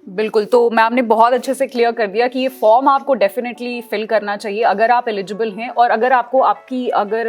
बिल्कुल, तो मैम ने बहुत अच्छे से क्लियर कर दिया कि ये फॉर्म आपको डेफिनेटली फिल करना चाहिए अगर आप एलिजिबल हैं, और अगर आपको आपकी अगर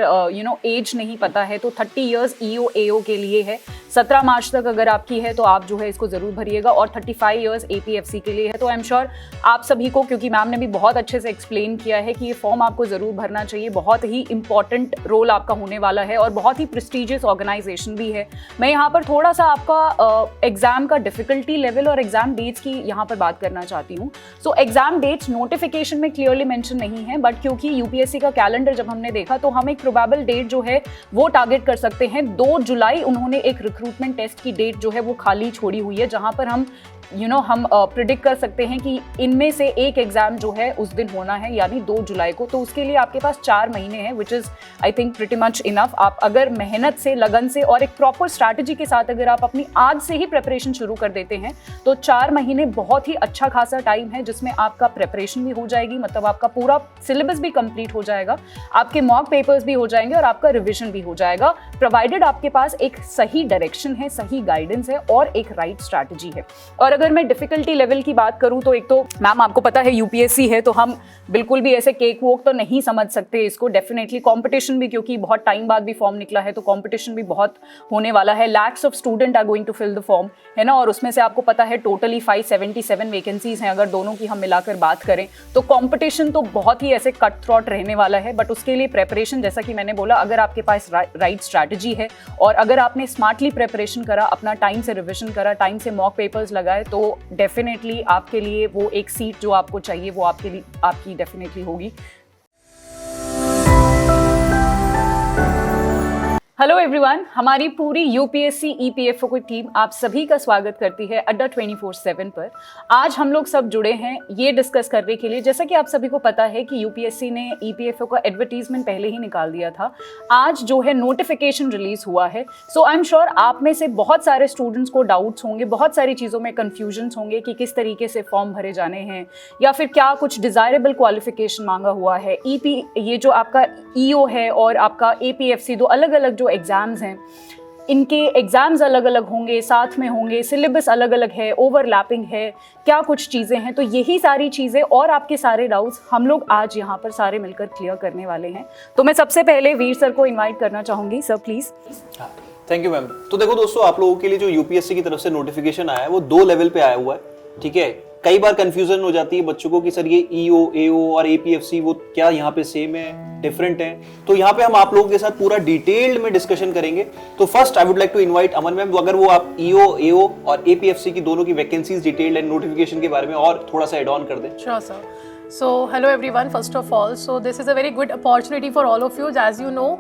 एज नहीं पता है तो 30 इयर्स ईओ एओ के लिए है। 17 मार्च तक अगर आपकी है तो आप जो है इसको ज़रूर भरिएगा, और 35 इयर्स एपीएफसी के लिए है। तो आई एम श्योर आप सभी को, क्योंकि मैम ने भी बहुत अच्छे से एक्सप्लेन किया है कि ये फॉर्म आपको ज़रूर भरना चाहिए। बहुत ही इंपॉर्टेंट रोल आपका होने वाला है और बहुत ही प्रेस्टीजियस ऑर्गेनाइजेशन भी है। मैं यहाँ पर थोड़ा सा आपका एग्जाम का डिफिकल्टी लेवल और एग्जाम डेट्स की यहाँ पर बात करना चाहती हूँ। सो एग्जाम डेट्स नोटिफिकेशन में क्लियरली मेंशन नहीं है, बट क्योंकि यूपीएससी का कैलेंडर जब हमने देखा तो हम एक प्रोबेबल डेट जो है वो टारगेट कर सकते हैं। 2 जुलाई उन्होंने एक रिक्रूटमेंट टेस्ट की डेट जो है वो खाली छोड़ी हुई है, जहाँ पर हम प्रिडिक्ट कर सकते हैं कि इनमें से एक एग्जाम जो है उस दिन होना है, यानी 2 जुलाई को। तो उसके लिए आपके पास 4 महीने हैं, which is I think pretty much enough. आप अगर मेहनत से, लगन से और एक प्रॉपर स्ट्रैटेजी के साथ अगर आप अपनी आज से ही प्रेपरेशन शुरू कर देते हैं तो 4 महीने बहुत ही अच्छा खासा टाइम है, जिसमें आपका प्रेपरेशन भी हो जाएगी, मतलब आपका पूरा सिलेबस भी कंप्लीट हो जाएगा, आपके मॉक पेपर्स भी हो जाएंगे और आपका रिविजन भी हो जाएगा, प्रोवाइडेड आपके पास एक सही डायरेक्शन है, सही गाइडेंस है और एक राइट स्ट्रैटेजी है। और अगर मैं डिफिकल्टी लेवल की बात करूं तो एक तो मैम आपको पता है यूपीएससी है, तो हम बिल्कुल भी ऐसे केक वोक तो नहीं समझ सकते इसको। डेफिनेटली कंपटीशन भी, क्योंकि बहुत टाइम बाद भी फॉर्म निकला है तो कंपटीशन भी बहुत होने वाला है। Lakhs of student are going to fill the form, है ना, और उसमें से आपको पता है टोटली 577 वैकेंसीज हैं अगर दोनों की हम मिलाकर बात करें तो कंपटीशन तो बहुत ही ऐसे कट थ्रॉट रहने वाला है। बट उसके लिए प्रेपरेशन, जैसा कि मैंने बोला, अगर आपके पास राइट स्ट्रैटेजी है और अगर आपने स्मार्टली प्रेपरेशन करा, अपना टाइम से रिविजन करा, टाइम से मॉक पेपर्स लगाए, तो डेफिनेटली आपके लिए वो एक सीट जो आपको चाहिए वो आपके लिए आपकी डेफिनेटली होगी। हेलो एवरीवन, हमारी पूरी यूपीएससी ईपीएफओ की टीम आप सभी का स्वागत करती है अड्डा 24/7 पर। आज हम लोग सब जुड़े हैं ये डिस्कस करने के लिए, जैसा कि आप सभी को पता है कि यूपीएससी ने ईपीएफओ का एडवर्टीजमेंट पहले ही निकाल दिया था। आज जो है नोटिफिकेशन रिलीज हुआ है। सो आई एम श्योर आप में से बहुत सारे स्टूडेंट्स को डाउट्स होंगे, बहुत सारी चीज़ों में कन्फ्यूजन्स होंगे कि किस तरीके से फॉर्म भरे जाने हैं या फिर क्या कुछ डिज़ायरेबल क्वालिफिकेशन मांगा हुआ है। ये जो आपका ईओ है और आपका एपीएफसी, दो अलग अलग जो एग्ज़ाम्स हैं, इनके एग्ज़ाम्स अलग अलग होंगे, साथ में होंगे, सिलेबस अलग अलग है, ओवरलैपिंग है, क्या कुछ चीज़ें हैं। तो यही सारी चीज़ें और आपके सारे डाउट्स हम लोग आज यहाँ पर सारे मिलकर क्लियर करने वाले हैं। तो मैं सबसे पहले वीर सर को इनवाइट करना चाहूँगी। Sir please. Thank you ma'am. तो देखो दोस्तों, आप लोगों के लिए जो यूपीएससी की तरफ से नोटिफिकेशन आया है वो 2 लेवल पे आया हुआ है, ठीक है। कई बार कंफ्यूजन हो जाती है बच्चों को कि सर ये ईओ, एओ और एपीएफसी वो क्या यहाँ पे सेम है, डिफरेंट है। तो यहाँ पे हम आप लोगों के साथ पूरा डिटेल्ड में डिस्कशन करेंगे। तो first I would like to invite Aman ma'am, अगर वो आप ईओ, एओ और एपीएफसी की दोनों की वैकेंसीज, डिटेल्ड एंड नोटिफिकेशन के बारे में और थोड़ा सा एड ऑन कर दें। Sure, sir. So, hello everyone. First of all, so this is a very good opportunity for all of you. As you know,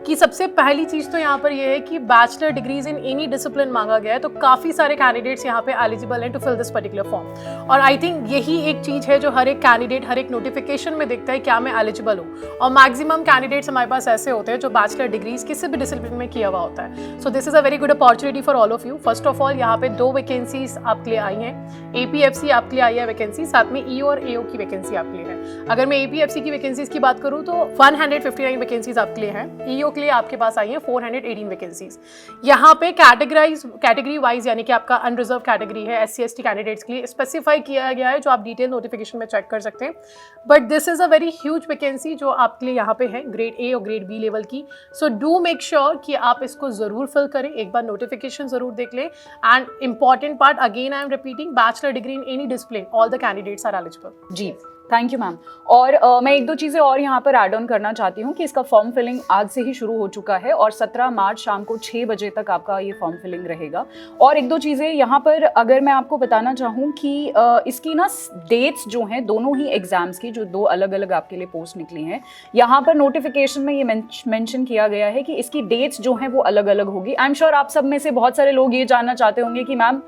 कि सबसे पहली चीज़ तो यहाँ पर ये है कि बैचलर डिग्रीज इन एनी डिसिप्लिन मांगा गया है, तो काफ़ी सारे कैंडिडेट्स यहाँ पे एलिजिबल हैं to fill this particular form. और आई थिंक यही एक चीज़ है जो हर एक कैंडिडेट हर एक नोटिफिकेशन में देखता है, क्या मैं एलिजिबल हूँ। और मैक्सिमम कैंडिडेट्स हमारे पास ऐसे होते हैं जो बैचलर डिग्रीज किसी भी डिसिप्लिन में किया हुआ होता है। So this is a very good opportunity for all of you. First of all यहाँ पे 2 वैकेंसीज आपके लिए आई हैं, एपीएफसी आपके लिए आई है वैकेंसी, साथ में ईओ और एओ की वैकेंसी आपके लिए है। अगर मैं एपीएफसी की वैकेंसीज की बात करूँ तो 159 वैकेंसीज आपके लिए हैं, ईओ के लिए आपके पास आई है 418 वैकेंसीज। यहाँ पे कैटेगरी वाइज, यानी कि आपका अनरिजर्व कैटेगरी है, SC ST कैंडिडेट्स के लिए स्पेसिफाई किया गया है, जो आप डिटेल नोटिफिकेशन में चेक कर सकते हैं। But this is a very huge vacancy जो आपके लिए यहाँ पे है, ग्रेड ए और ग्रेड बी लेवल की। सो डू मेक श्योर कि आप इसको जरूर फिल करें, एक बार नोटिफिकेशन जरूर देख लें। And important part, again I am repeating, bachelor degree in any discipline, all the candidates are eligible. जी, थैंक यू मैम। और मैं 1-2 चीज़ें और यहाँ पर ऐड ऑन करना चाहती हूँ कि इसका फॉर्म फिलिंग आज से ही शुरू हो चुका है और 17 मार्च शाम को 6 बजे तक आपका ये फॉर्म फिलिंग रहेगा। और 1-2 चीज़ें यहाँ पर अगर मैं आपको बताना चाहूँ कि इसकी ना डेट्स जो हैं दोनों ही एग्ज़ाम्स की, जो 2 अलग अलग आपके लिए पोस्ट निकली हैं, यहाँ पर नोटिफिकेशन में ये मेंशन किया गया है कि इसकी डेट्स जो हैं वो अलग अलग होगी। आई एम श्योर आप सब में से बहुत सारे लोग ये जानना चाहते होंगे कि मैम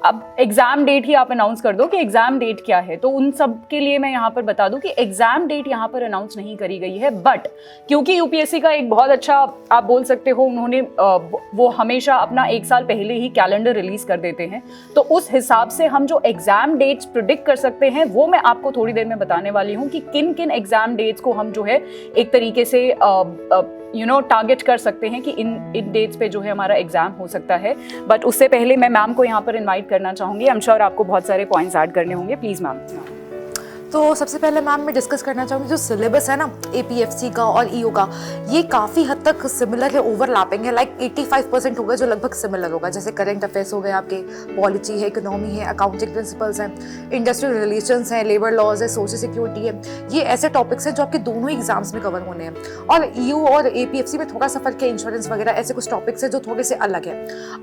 अब एग्जाम डेट ही आप अनाउंस कर दो कि एग्जाम डेट क्या है। तो उन सब के लिए मैं यहाँ पर बता दूं कि एग्जाम डेट यहाँ पर अनाउंस नहीं करी गई है, बट क्योंकि यूपीएससी का एक बहुत अच्छा, आप बोल सकते हो, उन्होंने वो हमेशा अपना 1 साल पहले ही कैलेंडर रिलीज कर देते हैं, तो उस हिसाब से हम जो एग्जाम डेट्स प्रिडिक्ट कर सकते हैं वो मैं आपको थोड़ी देर में बताने वाली हूँ कि किन किन एग्जाम डेट्स को हम जो है एक तरीके से टारगेट कर सकते हैं कि इन डेट्स पे जो है हमारा एग्जाम हो सकता है। बट उससे पहले मैं मैम को यहाँ पर इनवाइट करना चाहूँगी। आई एम श्योर आपको बहुत सारे पॉइंट्स ऐड करने होंगे। Please ma'am. तो सबसे पहले मैम मैं डिस्कस करना चाहूँगी जो सिलेबस है ना APFC का और EO का, ये काफ़ी हद तक सिमिलर है, ओवरलैपिंग है। लाइक 85% होगा जो लगभग सिमिलर होगा। जैसे करंट अफेयर्स हो गए आपके, पॉलिटी है, इकोनॉमी है, अकाउंटिंग प्रिंसिपल्स हैं, इंडस्ट्रियल रिलेशंस हैं, लेबर लॉज है, सोशल सिक्योरिटी है। ये ऐसे टॉपिक्स हैं जो आपके दोनों एग्जाम्स में कवर होने हैं। और EO और APFC में थोड़ा सा फर्क है, इंश्योरेंस वगैरह ऐसे कुछ टॉपिक्स है जो थोड़े से अलग है।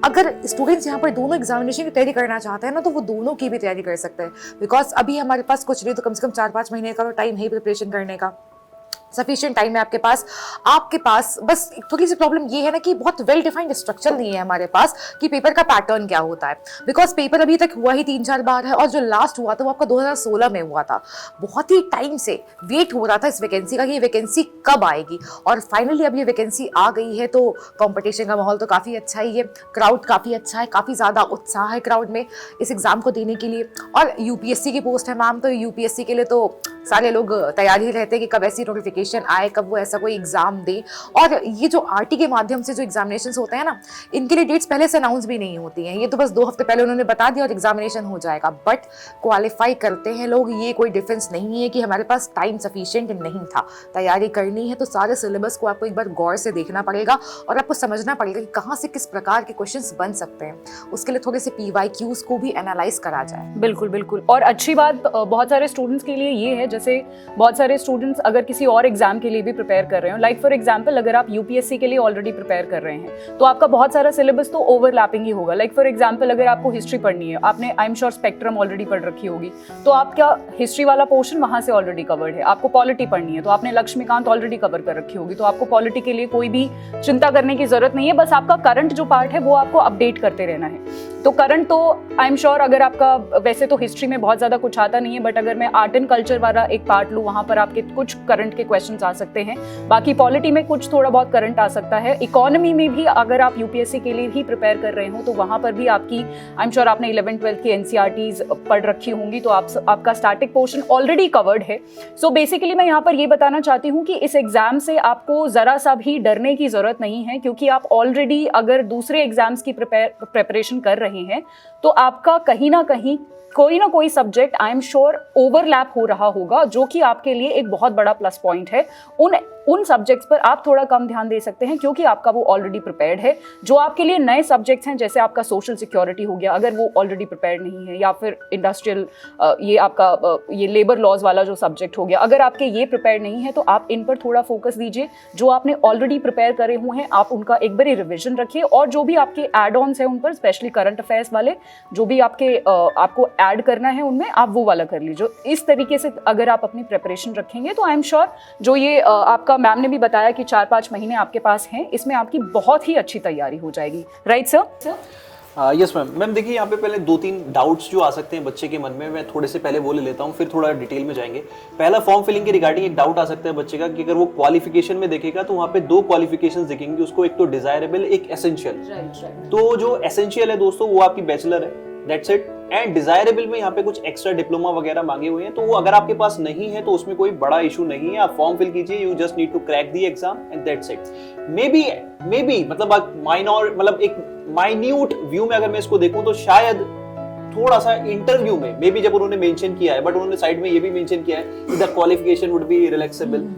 अगर स्टूडेंट्स यहाँ पर दोनों एग्जामिनेशन की तैयारी करना चाहते हैं ना, तो वो दोनों की भी तैयारी कर सकते हैं। बिकॉज अभी हमारे पास कुछ नहीं तो कम से कम 4-5 महीने का टाइम है प्रिपरेशन करने का। सफिशिएंट टाइम है आपके पास। बस थोड़ी सी प्रॉब्लम ये है ना कि बहुत वेल डिफाइंड स्ट्रक्चर नहीं है हमारे पास कि पेपर का पैटर्न क्या होता है। बिकॉज पेपर अभी तक हुआ ही 3-4 बार है, और जो लास्ट हुआ था वो आपका 2016 में हुआ था। बहुत ही टाइम से वेट हो रहा था इस वैकेंसी का कि ये वैकेंसी कब आएगी, और फाइनली अब ये वैकेंसी आ गई है। तो कॉम्पिटिशन का माहौल तो काफ़ी अच्छा ही है, क्राउड काफ़ी अच्छा है, काफ़ी ज़्यादा उत्साह है क्राउड में इस एग्ज़ाम को देने के लिए। और UPSC की पोस्ट है मैम, तो UPSC के लिए तो सारे लोग तैयार ही रहते हैं कि कब ऐसी नोटिफिकेशन आए, कब वो ऐसा कोई एग्जाम दे। और ये जो RT के माध्यम से जो एग्जामिनेशंस होते हैं ना, इनके लिए डेट्स पहले से अनाउंस भी नहीं होती हैं। ये तो बस 2 हफ्ते पहले उन्होंने बता दिया और एग्जामिनेशन हो जाएगा। बट क्वालिफाई करते हैं लोग, ये कोई डिफरेंस नहीं है कि हमारे पास टाइम सफिशिएंट नहीं था। तैयारी करनी है तो सारे सिलेबस को आपको एक बार गौर से देखना पड़ेगा और आपको समझना पड़ेगा कि कहाँ से किस प्रकार के क्वेश्चंस बन सकते हैं। उसके लिए थोड़े से PYQs को भी एनालाइज करा जाए। बिल्कुल बिल्कुल। और अच्छी बात बहुत सारे स्टूडेंट्स के लिए ये है, जैसे बहुत सारे स्टूडेंट्स अगर किसी और एग्जाम के लिए भी प्रिपेयर कर रहे हो, लाइक फॉर एग्जांपल अगर आप UPSC के लिए ऑलरेडी प्रिपेयर कर रहे हैं तो आपका बहुत सारा सिलेबस तो ओवरलैपिंग ही होगा। लाइक फॉर एग्जांपल अगर आपको हिस्ट्री पढ़नी है, आपने I am sure spectrum already पढ़ रखी होगी, तो आपका हिस्ट्री वाला पोर्शन वहां से ऑलरेडी कवर्ड है। आपको पॉलिटी पढ़नी है तो आपने लक्ष्मीकांत ऑलरेडी कवर कर रखी होगी, तो आपको पॉलिटी के लिए कोई भी चिंता करने की जरूरत नहीं है। बस आपका करंट जो पार्ट है वो आपको अपडेट करते रहना है। तो करंट तो आई एम श्योर अगर आपका, वैसे तो हिस्ट्री में बहुत ज्यादा कुछ आता नहीं है, बट अगर मैं आर्ट एंड कल्चर वाला एक पार्ट लूँ, वहां पर आपके कुछ करंट के क्वेश्चंस आ सकते हैं। बाकी पॉलिटी में कुछ थोड़ा बहुत करंट आ सकता है। इकोनॉमी में भी अगर आप UPSC के लिए ही प्रिपेयर कर रहे हो तो वहां पर भी आपकी, आई एम श्योर आपने 11th-12th की NCERTs पढ़ रखी होंगी, तो आपका स्टैटिक पोर्शन ऑलरेडी कवर्ड है। सो बेसिकली मैं यहाँ पर ये बताना चाहती हूँ कि इस एग्जाम से आपको जरा सा भी डरने की जरूरत नहीं है, क्योंकि आप ऑलरेडी अगर दूसरे एग्जाम्स की प्रिपरेशन कर रहे हैं तो आपका कहीं ना कहीं कोई ना कोई subject I am sure overlap हो रहा होगा, जो कि आपके लिए एक बहुत बड़ा प्लस पॉइंट है। उन सब्जेक्ट्स पर आप थोड़ा कम ध्यान दे सकते हैं क्योंकि आपका वो ऑलरेडी प्रिपेयर्ड है। जो आपके लिए नए सब्जेक्ट्स हैं, जैसे आपका सोशल सिक्योरिटी हो गया, अगर वो ऑलरेडी प्रिपेयर्ड नहीं है, या फिर इंडस्ट्रियल ये आपका ये लेबर लॉज वाला जो सब्जेक्ट हो गया, अगर आपके ये प्रिपेयर नहीं है तो आप इन पर थोड़ा फोकस दीजिए। जो आपने ऑलरेडी प्रिपेयर करे हुए हैं आप उनका एक बार रिविजन रखिए, और जो भी आपके एड ऑन्स हैं उन पर, स्पेशली करंट अफेयर्स वाले जो भी आपको ऐड करना है उनमें आप वो वाला कर लीजिए। इस तरीके से अगर आप अपनी प्रिपरेशन रखेंगे तो आई एम श्योर जो ये आपका मैम ने भी बताया कि 4-5 महीने आपके पास हैं, इसमें आपकी बहुत ही अच्छी तैयारी हो जाएगी। Right sir? यस मैम देखिए यहाँ पे पहले 2-3 डाउट्स जो आ सकते हैं बच्चे के मन में, मैं थोड़े से पहले वो ले लेता हूँ, फिर थोड़ा डिटेल में जाएंगे। पहला फॉर्म फिलिंग के रिगार्डिंग एक डाउट आ सकता है बच्चे का कि अगर वो क्वालिफिकेशन में देखेगा तो वहाँ पे 2 क्वालिफिकेशंस दिखेंगी उसको, एक तो डिजायरेबल, एक एसेंशियल। तो जो एसेंशियल है दोस्तों वो आपकी बैचलर है, दैट्स इट। एंड डिजायरेबल में यहाँ पे कुछ एक्स्ट्रा डिप्लोमा वगैरह मांगे हुए हैं, तो वो अगर आपके पास नहीं है तो उसमें कोई बड़ा इशू नहीं है, आप फॉर्म फिल कीजिए, you just need to crack the exam and that's it. Maybe मतलब माइनर, मतलब एक माइन्यूट व्यू में अगर मैं इसको देखूं तो शायद थोड़ा सा इंटरव्यू में मे बी जब उन्होंने मेंशन किया है, बट उन्होंने साइड में ये भी मेंशन किया है कि the qualification would be relaxable,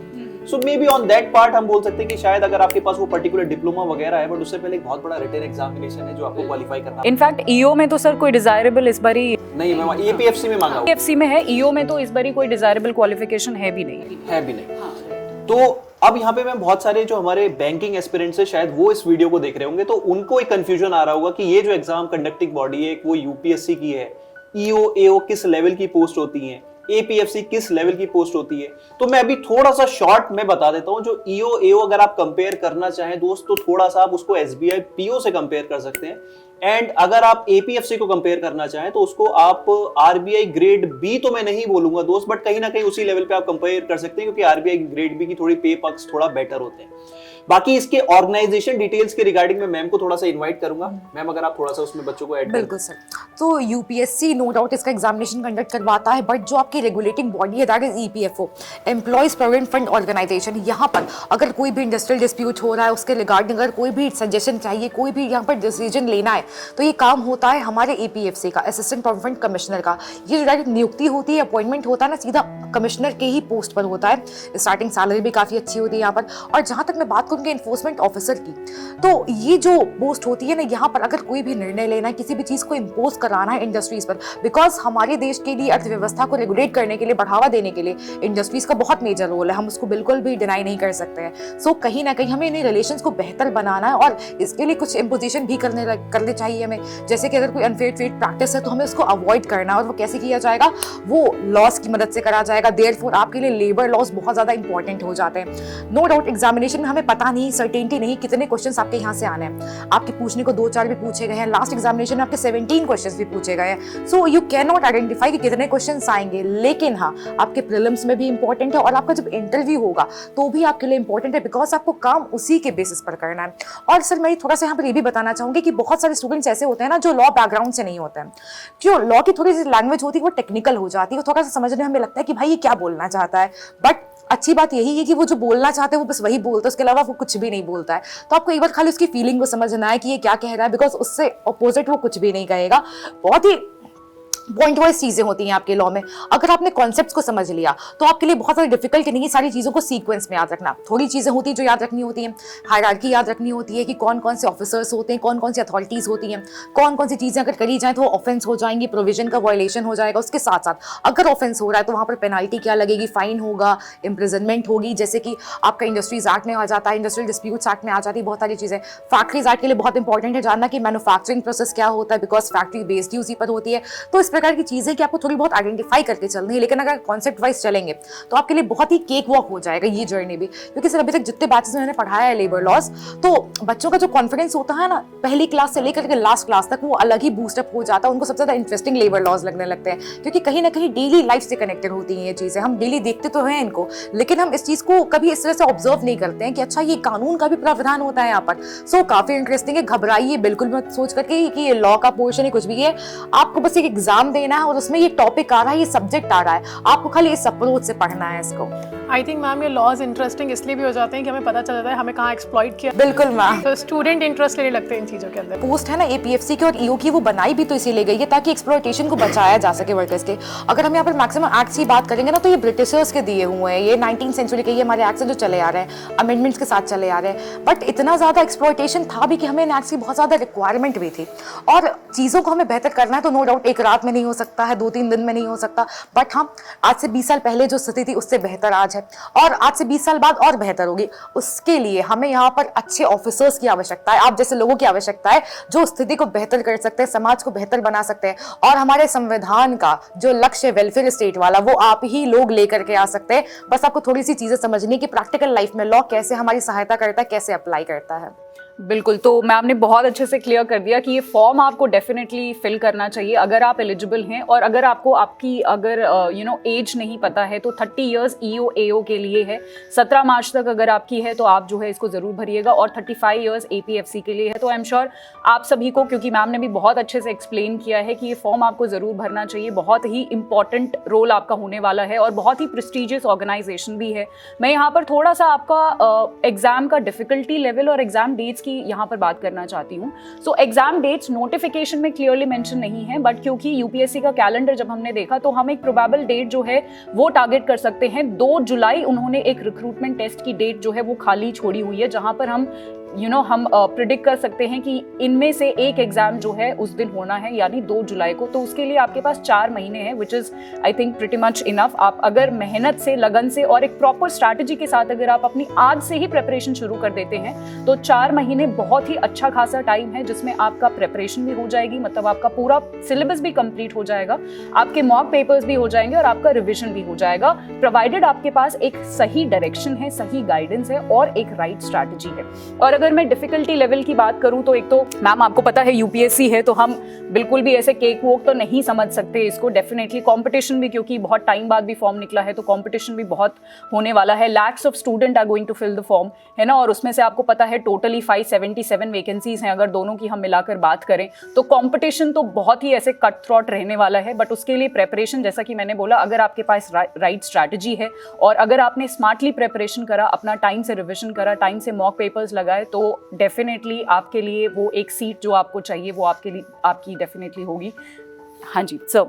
so may be on that part हम बोल सकते हैं कि शायद अगर आपके पास वो पर्टिकुलर डिप्लोमा वगैरह है, बट उससे पहले एक बहुत बड़ा रिटन एग्जामिनेशन है जो आपको क्वालिफाई करना है। इनफैक्ट EO में तो सर कोई डिजायरेबल इस बारी नहीं, मैं APFC में मांगा हूं। APFC में है, EO में तो इस बारी कोई डिजायरेबल क्वालिफिकेशन है भी नहीं। तो अब यहाँ पे मैं बहुत सारे जो हमारे बैंकिंग एस्पिरेंट्स है शायद वो इस वीडियो को देख रहे होंगे, तो उनको एक कंफ्यूजन आ रहा होगा कि ये जो एग्जाम कंडक्टिंग बॉडी है वो UPSC की है, EO AO किस लेवल की पोस्ट होती है, APFC किस लेवल की पोस्ट होती है। तो मैं अभी थोड़ा सा शॉर्ट में बता देता हूं। जो EO AO अगर आप कंपेयर करना चाहें दोस्त, तो थोड़ा सा आप उसको SBI PO से कंपेयर कर सकते हैं। एंड अगर आप APFC को कंपेयर करना चाहें तो उसको आप RBI ग्रेड B तो मैं नहीं बोलूंगा दोस्त, बट कहीं ना कहीं उसी लेवल पे आप कंपेयर कर सकते हैं, क्योंकि RBI ग्रेड B की थोड़ी पे पक्स थोड़ा बेटर होते हैं। बाकी इसके ऑर्गेनाइजेशन डिटेल्स के रिगार्डिंग में मैम को थोड़ा सा इनवाइट करूंगा। मैम अगर आप थोड़ा सा उसमें बच्चों को ऐड करें। बिल्कुल सर। तो यूपीएससी नो डाउट इसका एग्जामिनेशन कंडक्ट करवाता है, बट जो आपकी रेगुलेटिंग बॉडी है that is EPFO, employees provident fund organisation. यहाँ पर अगर कोई भी इंडस्ट्रियल डिस्प्यूट हो रहा है उसके रिगार्डिंग अगर कोई भी सजेशन चाहिए, कोई भी यहाँ पर डिसीजन लेना है, तो ये काम होता है हमारे एपीएफसी का, असिस्टेंट प्रोविडेंट कमिश्नर का। ये जो डायरेक्ट नियुक्ति होती है, अपॉइंटमेंट होता है ना, सीधा कमिश्नर के ही पोस्ट पर होता है। स्टार्टिंग सैलरी भी काफ़ी अच्छी होती है यहाँ पर। और जहाँ तक मैं बात करूँगी एनफोर्समेंट ऑफिसर की, तो ये जो पोस्ट होती है ना, यहाँ पर अगर कोई भी निर्णय लेना है, किसी भी चीज़ को इम्पोज कराना है इंडस्ट्रीज पर, बिकॉज हमारे देश के लिए अर्थव्यवस्था को रेगुलेट करने के लिए, बढ़ावा देने के लिए इंडस्ट्रीज का बहुत मेजर रोल है, हम उसको बिल्कुल भी डिनाई नहीं कर सकते हैं। सो कहीं ना कहीं हमें इन रिलेशंस को बेहतर बनाना है और इसके लिए कुछ इम्पोजिशन भी करने चाहिए हमें। जैसे कि अगर कोई अनफेयर ट्रेड प्रैक्टिस है तो हमें उसको अवॉइड करना है, और वो कैसे किया जाएगा, वो लॉस की मदद से करा जाएगा। देयरफॉर आपके लिए लेबर लॉस बहुत ज़्यादा इंपॉर्टेंट हो जाते हैं। नो डाउट एग्जामिनेशन में हमें पता नहीं, सर्टेनिटी नहीं कितने क्वेश्चन आपके यहाँ से आने हैं। आपके पूछने को 2-4 भी पूछे गए हैं, लास्ट एग्जामिनेशन में आपके 17 क्वेश्चन भी पूछे गए हैं। So you can not identify कि कितने क्वेश्चन आएंगे, लेकिन हाँ आपके प्रीलिम्स में भी इंपॉर्टेंट है और आपका जब इंटरव्यू होगा तो भी आपके लिए इंपॉर्टेंट है, बिकॉज आपको काम उसी के बेसिस पर करना है। और सर मैं थोड़ा सा यहाँ पर ये भी बताना चाहूंगी कि बहुत सारे स्टूडेंट्स ऐसे होते हैं ना जो लॉ बैकग्राउंड से नहीं होते हैं, जो लॉ की थोड़ी सी लैंग्वेज होती है वो टेक्निकल हो जाती है, थोड़ा सा समझने में हमें लगता है कि भाई ये क्या बोलना चाहता है, बट अच्छी बात यही है कि वो जो बोलना चाहते हैं वो बस वही बोलता है, उसके अलावा वो कुछ भी नहीं बोलता है। तो आपको एक बार खाली उसकी फीलिंग को समझना है कि ये क्या कह रहा है, बिकॉज उससे अपोजिट वो कुछ भी नहीं कहेगा। बहुत ही पॉइंट वाइज चीजें होती हैं आपके लॉ में। अगर आपने कॉन्सेप्ट्स को समझ लिया तो आपके लिए बहुत ज़्यादा डिफिकल्ट नहीं है सारी चीज़ों को सीक्वेंस में याद रखना। थोड़ी चीज़ें होती हैं जो याद रखनी होती हैं, हायरार्की याद रखनी होती है कि कौन कौन से ऑफिसर्स होते हैं, कौन कौन सी अथॉरिटीज़ होती हैं, कौन कौन सी चीज़ें अगर करी जाए तो वो ऑफेंस हो जाएंगी, प्रोविजन का वायलेशन हो जाएगा। उसके साथ साथ अगर ऑफेंस हो रहा है तो वहाँ पर पेनाल्टी क्या लगेगी, फाइन होगा, इम्प्रिजनमेंट होगी, जैसे कि आपका इंडस्ट्रीज एक्ट में आ जाता है, इंडस्ट्रियल डिस्प्यूट्स एक्ट में आ जाती है बहुत सारी चीज़ें। फैक्ट्रीज एक्ट के लिए बहुत इंपॉर्टेंट है जानना कि मैन्युफैक्चरिंग प्रोसेस क्या होता है, बिकॉज फैक्ट्री बेस्ड ही उसी पर होती है। तो इस प्रकार की चीज़ें कि आपको थोड़ी बहुत आइडेंटिफाई करके चलनी है, लेकिन अगर कॉन्सेप्ट वाइज चलेंगे तो आपके लिए बहुत ही केक वॉक हो जाएगा ये जर्नी भी। क्योंकि सर अभी तक जितने बैचेस में मैंने पढ़ाया है लेबर लॉस, तो बच्चों का जो कॉन्फिडेंस होता है ना पहली क्लास से लेकर के लास्ट क्लास तक, वो अलग ही बूस्टअप हो जाता है। उनको सबसे ज्यादा इंटरेस्टिंग लेबर लॉस लगने लगते हैं, क्योंकि कहीं ना कहीं डेली लाइफ से कनेक्टेड होती हैं ये चीजें। हम डेली देखते तो हैं इनको, लेकिन हम इस चीज को कभी इस तरह से ऑब्जर्व नहीं करते हैं कि अच्छा ये कानून का भी प्रावधान होता है यहाँ पर। सो काफी इंटरेस्टिंग है, घबराइए बिल्कुल मत सोच करके कि ये लॉ का पोर्शन है कुछ भी है। आपको बस एक एग्जाम देना है और उसमें ये टॉपिक आ रहा है, सब्जेक्ट आ रहा है, आपको खाली इस अप्रोच से पढ़ना है इसको। आई थिंक मैम ये लॉज इंटरेस्टिंग इसलिए भी हो जाते हैं कि हमें पता चल जाता है हमें कहाँ एक्सप्लॉइट किया। बिल्कुल मैम, तो स्टूडेंट इंटरेस्ट लेने लगते हैं इन चीज़ों के अंदर। पोस्ट है ना एपीएफसी की और ईओ की, वो बनाई भी तो इसीलिए गई है ताकि एक्सप्लॉइटेशन को बचाया जा सके वर्कर्स के। अगर हम यहाँ पर मैक्सिमम एक्ट्स की बात करेंगे ना तो ये ब्रिटिशर्स के दिए हुए हैं, ये 19th सेंचुरी के ये हमारे एक्ट्स जो चले आ रहे हैं, अमेंडमेंट्स के साथ चले आ रहे हैं। बट इतना ज़्यादा एक्सप्लॉइटेशन था भी कि हमें इन एक्ट्स की बहुत ज़्यादा रिक्वायरमेंट भी थी, और चीज़ों को हमें बेहतर करना है तो नो डाउट एक रात में नहीं हो सकता है, 2-3 दिन में नहीं हो सकता, बट हाँ आज से 20 साल पहले जो स्थिति थी उससे बेहतर आज है, और आज से 20 साल बाद और बेहतर होगी। उसके लिए हमें यहाँ पर अच्छे ऑफिसर्स की आवश्यकता है, आप जैसे लोगों की आवश्यकता है जो स्थिति को बेहतर कर सकते हैं, समाज को बेहतर बना सकते हैं। और हमारे संविधान का जो लक्ष्य है वेलफेयर स्टेट वाला, वो आप ही लोग लेकर के आ सकते हैं। बस आपको थोड़ी सी चीजें समझनी कि प्रैक्टिकल लाइफ में लॉ कैसे हमारी सहायता करता है, कैसे अप्लाई करता है। बिल्कुल, तो मैम ने बहुत अच्छे से क्लियर कर दिया कि ये फॉर्म आपको डेफिनेटली फिल करना चाहिए अगर आप एलिजिबल हैं, और अगर आपको आपकी अगर एज नहीं पता है तो 30 इयर्स ईओ एओ के लिए है, 17 मार्च तक अगर आपकी है तो आप जो है इसको ज़रूर भरिएगा, और 35 इयर्स एपीएफसी के लिए है। तो आई एम श्योर आप सभी को, क्योंकि मैम ने भी बहुत अच्छे से एक्सप्लेन किया है कि ये फॉर्म आपको ज़रूर भरना चाहिए, बहुत ही इंपॉर्टेंट रोल आपका होने वाला है और बहुत ही प्रेस्टीजियस ऑर्गेनाइजेशन भी है। मैं यहाँ पर थोड़ा सा आपका एग्जाम का डिफिकल्टी लेवल और एग्जाम डेट्स की यहाँ पर बात करना चाहती हूँ। सो एग्जाम डेट्स नोटिफिकेशन में क्लियरली मेंशन नहीं है, बट क्योंकि यूपीएससी का कैलेंडर जब हमने देखा तो हम एक प्रोबेबल डेट जो है वो टारगेट कर सकते हैं। 2 जुलाई उन्होंने एक रिक्रूटमेंट टेस्ट की डेट जो है वो खाली छोड़ी हुई है, जहां पर हम हम प्रिडिक्ट कर सकते हैं कि इनमें से एक एग्जाम जो है उस दिन होना है, यानी 2 जुलाई को। तो उसके लिए आपके पास 4 महीने हैं, which is I think pretty much enough. आप अगर मेहनत से, लगन से और एक प्रॉपर स्ट्रैटेजी के साथ अगर आप अपनी आज से ही प्रेपरेशन शुरू कर देते हैं तो 4 महीने बहुत ही अच्छा खासा टाइम है, जिसमें आपका प्रेपरेशन भी हो जाएगी, मतलब आपका पूरा सिलेबस भी कंप्लीट हो जाएगा, आपके मॉक पेपर्स भी हो जाएंगे और आपका रिविजन भी हो जाएगा, प्रोवाइडेड आपके पास एक सही डायरेक्शन है, सही गाइडेंस है और एक राइट स्ट्रैटेजी है। और अगर मैं डिफिकल्टी लेवल की बात करूं तो एक तो मैम आपको पता है यूपीएससी है, तो हम बिल्कुल भी ऐसे केक वोक तो नहीं समझ सकते इसको। डेफिनेटली कंपटीशन भी, क्योंकि बहुत टाइम बाद भी फॉर्म निकला है, तो कंपटीशन भी बहुत होने वाला है। Lakhs of student are going to fill the form, है ना। और उसमें से आपको पता है टोटली 577 वैकेंसीज हैं, अगर दोनों की हम मिलाकर बात करें तो कंपटीशन तो बहुत ही ऐसे कट थ्रॉट रहने वाला है। बट उसके लिए प्रेपरेशन, जैसा कि मैंने बोला, अगर आपके पास राइट स्ट्रैटेजी है और अगर आपने स्मार्टली प्रेपरेशन करा, अपना टाइम से रिविजन करा, टाइम से मॉक पेपर्स लगाए, तो डेफिनेटली आपके लिए वो एक सीट जो आपको चाहिए वो आपके लिए आपकी डेफिनेटली होगी। हाँ जी सर।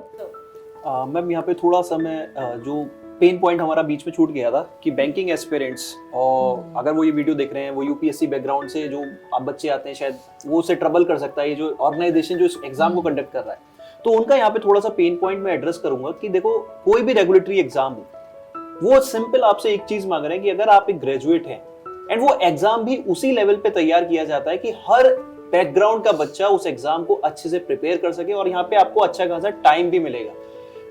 मैम यहाँ पे थोड़ा सा मैं जो पेन पॉइंट हमारा बीच में छूट गया था कि बैंकिंग एस्पिरेंट्स, और अगर वो ये वीडियो देख रहे हैं, वो यूपीएससी बैकग्राउंड से जो आप बच्चे आते हैं, शायद वो उससे ट्रबल कर सकता है, ये जो ऑर्गेनाइजेशन जो इस एग्जाम को कंडक्ट कर रहा है, तो उनका यहाँ पे थोड़ा सा पेन पॉइंट मैं एड्रेस करूंगा कि देखो, कोई भी रेगुलेटरी एग्जाम हो, वो सिंपल आपसे एक चीज मांग रहे हैं कि अगर आप एक ग्रेजुएट हैं, एंड वो एग्जाम भी उसी लेवल पे तैयार किया जाता है कि हर बैकग्राउंड का बच्चा उस एग्जाम को अच्छे से प्रिपेयर कर सके, और यहाँ पे आपको अच्छा खासा टाइम भी मिलेगा।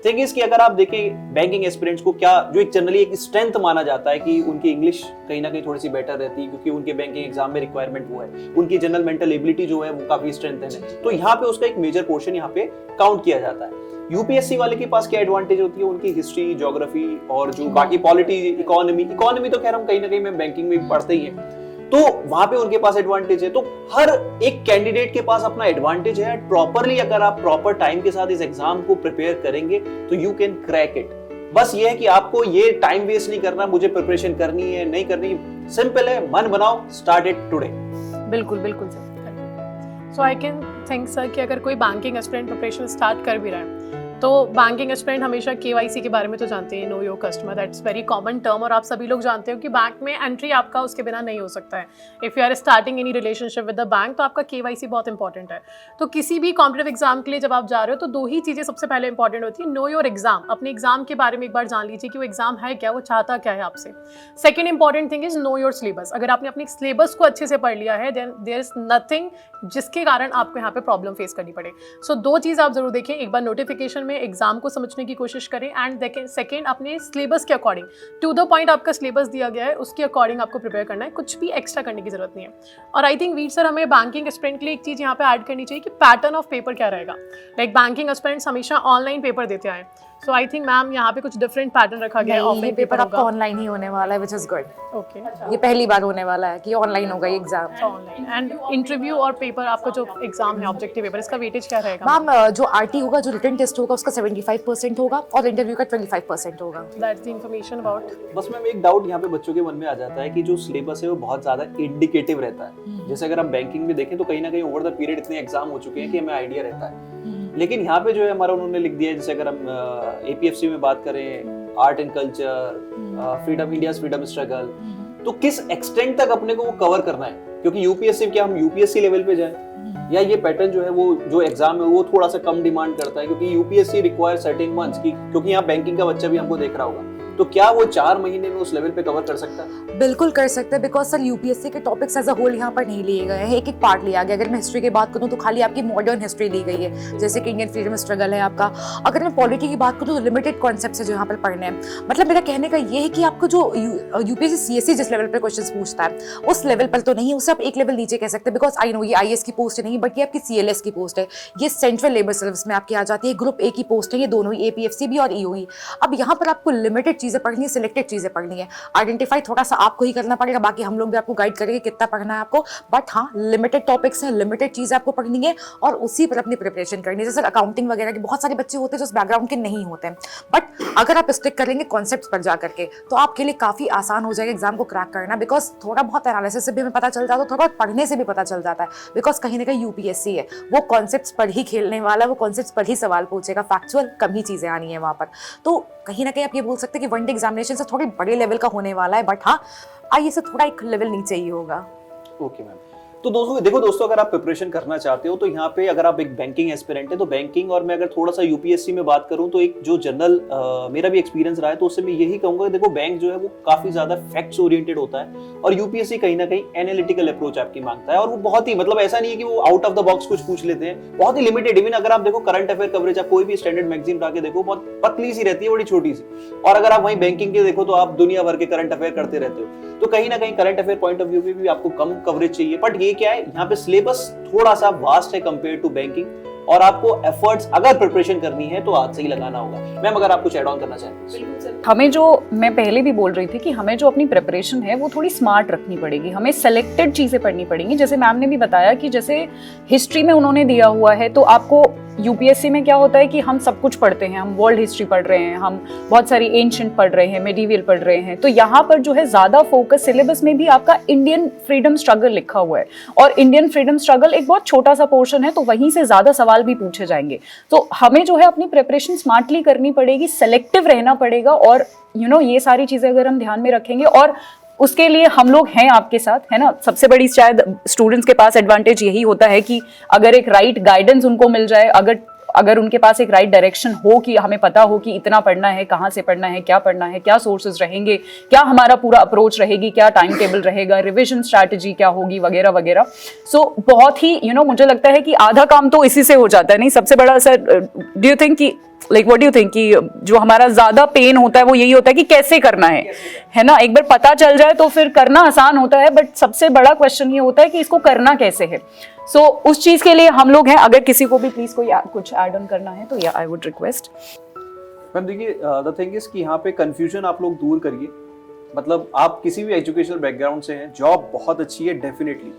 थिंग इज कि अगर आप देखें बैंकिंग एस्पिरेंट्स को, क्या जो एक जनरली एक स्ट्रेंथ माना जाता है कि उनकी इंग्लिश कहीं ना कहीं थोड़ी सी बेटर रहती है, क्योंकि उनके बैंकिंग एग्जाम में रिक्वायरमेंट वो है, उनकी जनरल मेंटल एबिलिटी जो है वो काफी स्ट्रेंथ है, तो यहाँ पे उसका एक मेजर पोर्शन यहाँ पे काउंट किया जाता है। यूपीएससी वाले के पास क्या एडवांटेज होती है, उनकी हिस्ट्री, ज्योग्राफी और जो बाकी पॉलिटी, इकोनॉमी तो खैर हम कहीं ना कहीं में बैंकिंग में पढ़ते ही हैं, तो वहां पे उनके पास एडवांटेज है। तो हर एक कैंडिडेट के पास अपना एडवांटेज है। प्रॉपरली अगर आप प्रॉपर टाइम के साथ इस एग्जाम को प्रिपेयर करेंगे तो यू कैन क्रैक इट। बस ये है कि आपको ये टाइम वेस्ट नहीं करना, मुझे प्रिपरेशन करनी है नहीं करनी, सिंपल है, मन बनाओ, स्टार्ट इट टुडे। बिल्कुल बिल्कुल sir. So I can think sir कि अगर कोई बैंकिंग एस्पिरेंट प्रिपरेशन स्टार्ट कर भी रहा है, तो बैंकिंग एस्पिरेंट हमेशा केवाईसी के बारे में तो जानते हैं, know your customer, that's very common term, और आप सभी लोग जानते हो कि बैंक में एंट्री आपका उसके बिना नहीं हो सकता है। If you are starting any relationship with the bank, तो आपका केवाईसी बहुत इंपॉर्टेंट है। तो किसी भी कॉम्पिटिटिव एग्जाम के लिए जब आप जा रहे हो तो दो ही चीज़ें सबसे पहले इंपॉर्टेंट होती है। नो योर एग्जाम, अपने एग्जाम के बारे में एक बार जान लीजिए कि वो एग्जाम है क्या, वो चाहता क्या है आपसे। Second important thing is know your syllabus. अगर आपने अपने सिलेबस को अच्छे से पढ़ लिया है, देन देयर इज नथिंग जिसके कारण आपको यहाँ पे प्रॉब्लम फेस करनी पड़े। सो दो चीज़ आप जरूर देखें, एक बार नोटिफिकेशन में एग्जाम को समझने की कोशिश करें, एंड सेकेंड अपने सिलेबस के अकॉर्डिंग, टू द पॉइंट आपका सिलेबस दिया गया है उसके अकॉर्डिंग आपको प्रिपेयर करना है, कुछ भी एक्स्ट्रा करने की जरूरत नहीं है। और आई थिंक वीर सर, हमें बैंकिंग एस्पिरेंट के लिए एक चीज़ यहाँ पे ऐड करनी चाहिए कि पैटर्न ऑफ पेपर क्या रहेगा। लाइक बैंकिंग एस्पिरेंट्स हमेशा ऑनलाइन पेपर देते आए, सो आई थिंक मैम यहाँ पे कुछ डिफरेंट पैटर्न रखा गया है। ऑफलाइन पेपर आपका ऑनलाइन ही होने वाला है, विच इज गुड। ओके, ये पहली बार होने वाला है कि ऑनलाइन होगा ये एग्जाम। ऑनलाइन एंड इंटरव्यू और पेपर, आपका जो एग्जाम है ऑब्जेक्टिव पेपर, इसका वेटेज क्या रहेगा? मैम जो आरटी होगा, जो रिटन टेस्ट होगा उसका 75% होगा और इंटरव्यू का 25% होगा। That's the information about. बस मैम एक डाउट यहाँ पे बच्चों के मन में आ जाता है कि जो सिलेबस है वो बहुत ज्यादा इंडिकेटिव रहता है। जैसे अगर हम बैंकिंग में देखें तो कहीं ना कहीं ओवर द पीरियड इतने एग्जाम हो चुके हैं कि हमें आइडिया रहता है, लेकिन यहाँ पे जो है हमारा उन्होंने लिख दिया है, जैसे अगर हम एपीएफसी में बात करें, art and culture, freedom, India's freedom struggle, तो किस एक्सटेंट तक अपने को वो कवर करना है, क्योंकि यूपीएससी, क्या हम यूपीएससी लेवल पे जाए, या ये पैटर्न जो है वो जो एग्जाम है वो थोड़ा सा कम डिमांड करता है, क्योंकि यूपीएससी रिक्वायर सर्टेन मंथ्स की, क्योंकि यहाँ बैंकिंग का बच्चा भी हमको देख रहा होगा, तो क्या वो 4 महीने में उस लेवल पे कवर कर सकता है? बिल्कुल कर सकते हैं, बिकॉज सर यूपीएससी के टॉपिक्स एज अ होल यहाँ पर नहीं लिए गए हैं, एक एक पार्ट लिया गया। अगर मैं हिस्ट्री की बात करूँ तो खाली आपकी मॉडर्न हिस्ट्री ली गई है, जैसे कि इंडियन फ्रीडम स्ट्रगल है आपका। अगर मैं पॉलिटी की बात करूँ तो लिमिटेड कॉन्सेप्ट्स है जो यहाँ पर पढ़ने हैं। मतलब मेरा कहने का ये है कि आपको जो यूपीएससी सीएससी जिस लेवल पर क्वेश्चन पूछता है उस लेवल पर तो नहीं, उसे आप एक लेवल नीचे कह सकते हैं, बिकॉज आई नो ये आईएएस की पोस्ट नहीं, बट ये आपकी सीएलएस की पोस्ट है, ये सेंट्रल लेबर सर्विस में आपकी आ जाती है, ग्रुप ए की पोस्ट है, ये दोनों ही एपीएफसी भी और ईओई। अब यहाँ पर आपको लिमिटेड चीजें पढ़नी है, सिलेक्टेड चीजें पढ़नी है। आइडेंटिफाई थोड़ा सा आपको ही करना पड़ेगा, बाकी हम लोग भी आपको गाइड करेंगे कितना पढ़ना है आपको, बट हाँ लिमिटेड टॉपिक्स हैं, लिमिटेड चीजें आपको पढ़नी है और उसी पर अपनी प्रिपरेशन करनी है। जैसे अकाउंटिंग वगैरह के बहुत सारे बच्चे होते हैं जो उस बैकग्राउंड के नहीं होते हैं, बट अगर आप स्टिक करेंगे कॉन्सेप्ट्स पर जा करके तो आपके लिए काफी आसान हो जाएगा एग्जाम को क्रैक करना, बिकॉज थोड़ा बहुत एनालिसिस से भी हमें पता चल जाता है, थोड़ा बहुत पढ़ने से भी पता चल जाता है, बिकॉज कहीं ना कहीं यूपीएससी है, वो कॉन्सेप्ट्स पर ही खेलने वाला, वो कॉन्सेप्ट्स पर ही सवाल पूछेगा, फैक्चुअल कम ही चीजें आनी है वहां पर। तो कहीं ना कहीं आप ये बोल सकते हैं कि वनडे एग्जामिनेशन से थोड़ी बड़े लेवल का होने वाला है, बट हाँ आइए से थोड़ा एक लेवल नीचे ही होगा। ओके मैम, तो दोस्तों देखो दोस्तों, अगर आप प्रिपरेशन करना चाहते हो तो यहाँ पे अगर आप एक बैंकिंग एस्पिरेंट है तो बैंकिंग, और मैं अगर थोड़ा सा यूपीएससी में बात करूँ तो एक जो जनरल मेरा भी एक्सपीरियंस रहा है तो उससे मैं यही कहूंगा, देखो बैंक जो है वो काफी ज्यादा फैक्ट्स ओरिएंटेड होता है और यूपीएससी कहीं ना कहीं एनालिटिकल अप्रोच आपकी मांगता है, और वो बहुत ही मतलब ऐसा नहीं है कि वो आउट ऑफ द बॉक्स कुछ पूछ लेते हैं, बहुत ही लिमिटेड। इवन अगर आप देखो करंट अफेयर कवरेज आप कोई भी स्टैंडर्ड मैगजीन उठा के देखो बहुत पतली सी रहती है, बड़ी छोटी सी, और अगर आप वहीं बैंकिंग के देखो तो आप दुनिया भर के करंट अफेयर करते रहते हो, तो कहीं ना कहीं current affair point of view में भी आपको कम कवरेज चाहिए। बट ये क्या है, यहाँ पे सिलेबस थोड़ा सा वास्ट है कंपेयर टू बैंकिंग, और आपको एफर्ट्स अगर प्रिपरेशन करनी है तो आज से ही लगाना होगा। मैम अगर आप कुछ ऐड ऑन करना चाहें। हमें जो, मैं पहले भी बोल रही थी कि हमें जो अपनी प्रिपरेशन है वो थोड़ी स्मार्ट रखनी पड़ेगी, हमें सेलेक्टेड चीज़ें पढ़नी पड़ेंगी। जैसे मैम ने भी बताया कि जैसे हिस्ट्री में उन्होंने दिया हुआ है, तो आपको यूपीएससी में क्या होता है कि हम सब कुछ पढ़ते हैं, हम वर्ल्ड हिस्ट्री पढ़ रहे हैं, हम बहुत सारी एंशिएंट पढ़ रहे हैं, मेडिवल पढ़ रहे हैं, तो यहाँ पर जो है ज़्यादा फोकस सिलेबस में भी आपका इंडियन फ्रीडम स्ट्रगल लिखा हुआ है, और इंडियन फ्रीडम स्ट्रगल एक बहुत छोटा सा पोर्शन है, तो वहीं से ज़्यादा सवाल भी पूछे जाएंगे। तो हमें जो है अपनी प्रिपरेशन स्मार्टली करनी पड़ेगी, सेलेक्टिव रहना पड़ेगा, और ये सारी चीज़ें अगर हम ध्यान में रखेंगे, और उसके लिए हम लोग हैं आपके साथ, है ना। सबसे बड़ी शायद स्टूडेंट्स के पास एडवांटेज यही होता है कि अगर एक राइट गाइडेंस उनको मिल जाए, अगर उनके पास एक राइट डायरेक्शन हो कि हमें पता हो कि इतना पढ़ना है, कहाँ से पढ़ना है, क्या सोर्सेज रहेंगे, क्या हमारा पूरा अप्रोच रहेगी, क्या टाइम टेबल रहेगा, रिविजन स्ट्रैटेजी क्या होगी, वगैरह वगैरह। सो बहुत ही मुझे लगता है कि आधा काम तो इसी से हो जाता है। नहीं, सबसे बड़ा असर डू यू थिंक कि व्हाट डू यू थिंक कि जो हमारा ज्यादा पेन होता है वो यही होता है कि कैसे करना है ना। एक बार पता चल जाए तो फिर करना आसान होता है, बट सबसे बड़ा क्वेश्चन ये होता है कि इसको करना कैसे है। सो उस चीज के लिए हम लोग हैं। अगर किसी को भी प्लीज कोई कुछ ऐड ऑन करना है तो आई वुड रिक्वेस्ट। मैम देखिए, द थिंग इज कि यहाँ पे कंफ्यूजन आप लोग दूर करिए। मतलब आप किसी भी एजुकेशनल बैकग्राउंड से हैं, जॉब बहुत अच्छी है डेफिनेटली,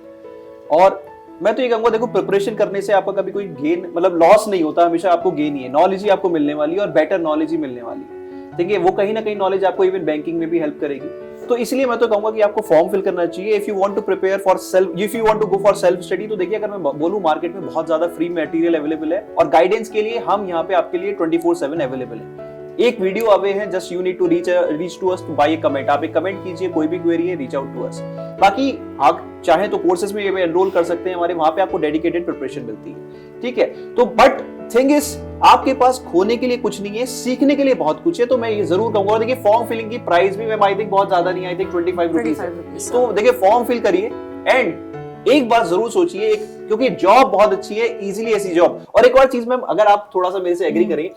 और मैं तो ये कहूंगा देखो प्रिपरेशन करने से आपका कभी कोई गेन मतलब लॉस नहीं होता, हमेशा आपको गेन ही है। नॉलेज ही आपको मिलने वाली है और बेटर नॉलेज ही मिलने वाली है। देखिए वो कहीं ना कहीं नॉलेज आपको इवन बैंकिंग में भी हेल्प करेगी। तो इसलिए मैं तो कहूंगा कि आपको फॉर्म फिल करना चाहिए if you want to prepare for self, if you want to go for self study. तो देखिए अगर मैं बोलूं मार्केट में बहुत ज्यादा फ्री मटेरियल अवेलेबल है, और गाइडेंस के लिए हम यहाँ पे आपके लिए 24/7 अवेलेबल है। एक वीडियो अवे है, just you need to reach to us by a comment. आप एक कमेंट कीजिए, कोई भी क्वेरी है, रीच आउट टू अस। बाकी आप चाहे तो कोर्सेज में ये एनरोल कर सकते हैं हमारे, वहां पे आपको डेडिकेटेड प्रिपरेशन मिलती है, ठीक है। तो बट थिंग इज आपके पास खोने के लिए कुछ नहीं है, सीखने के लिए बहुत कुछ है। तो मैं ये जरूर कहूंगा, देखिए फॉर्म फिलिंग की प्राइस भी मैं आई थिंक बहुत ज्यादा नहीं, आई थिंक 25 रुपीज। तो देखिए फॉर्म फिल करिए, एंड एक बात जरूर सोचिए, क्योंकि जॉब बहुत अच्छी है, इजीली ऐसी जॉब। और एक और चीज मैम, अगर आप थोड़ा सा मेरे से एग्री करें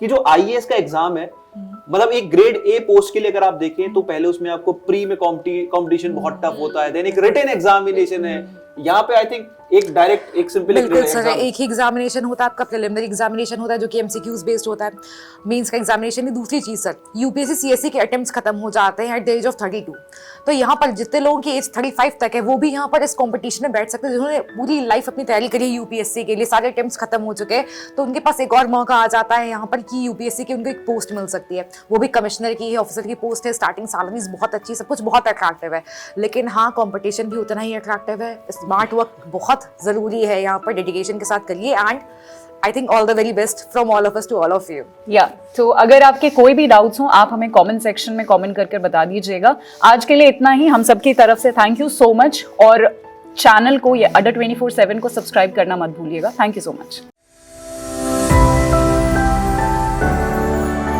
कि जो आईएएस का एग्जाम है, मतलब एक ग्रेड ए पोस्ट के लिए अगर आप देखें तो पहले उसमें आपको प्री में कंपटीशन बहुत टफ होता है, देन एक रिटन एग्जामिनेशन है। यहाँ पे आई थिंक एक डायरेक्ट एक सिंपल बिल्कुल सर, एक ही एग्जामिनेशन होता है आपका, प्रिलिमिनरी एग्जामिनेशन होता है जो कि एमसीक्यूज बेस्ड होता है, मेंस का एग्जामिनेशन। दूसरी चीज सर, यूपीएससी सीएससी के अटेम्प्ट्स खत्म हो जाते हैं एट द एज ऑफ 32। तो यहाँ पर जितने लोगों की एज 35 तक है वो भी यहाँ पर इस कॉम्पिटिशन में बैठ सकते हैं, जिन्होंने पूरी लाइफ अपनी तैयारी करी है यूपीएससी के लिए, सारे अटेम्प्ट्स खत्म हो चुके हैं, तो उनके पास एक और मौका आ जाता है यहाँ पर कि यूपीएससी की उनको एक पोस्ट मिल सकती है। वो भी कमिश्नर की है, ऑफिसर की पोस्ट है, स्टार्टिंग सैलरीज बहुत अच्छी, सब कुछ बहुत अट्रैक्टिव है। लेकिन हाँ, कॉम्पिटिशन भी उतना ही अट्रैक्टिव है। स्मार्ट वर्क बहुत जरूरी है यहाँ पर, डेडिकेशन के साथ करिए, and I think all the very best from all of us to all of you. तो अगर आपके कोई भी डाउट्स हो, आप हमें कमेंट सेक्शन में कमेंट करके बता दीजिएगा। आज के लिए इतना ही, हम सबकी तरफ से थैंक यू सो मच, और चैनल को या अडर 24/7 को सब्सक्राइब करना मत भूलिएगा। Thank you so much.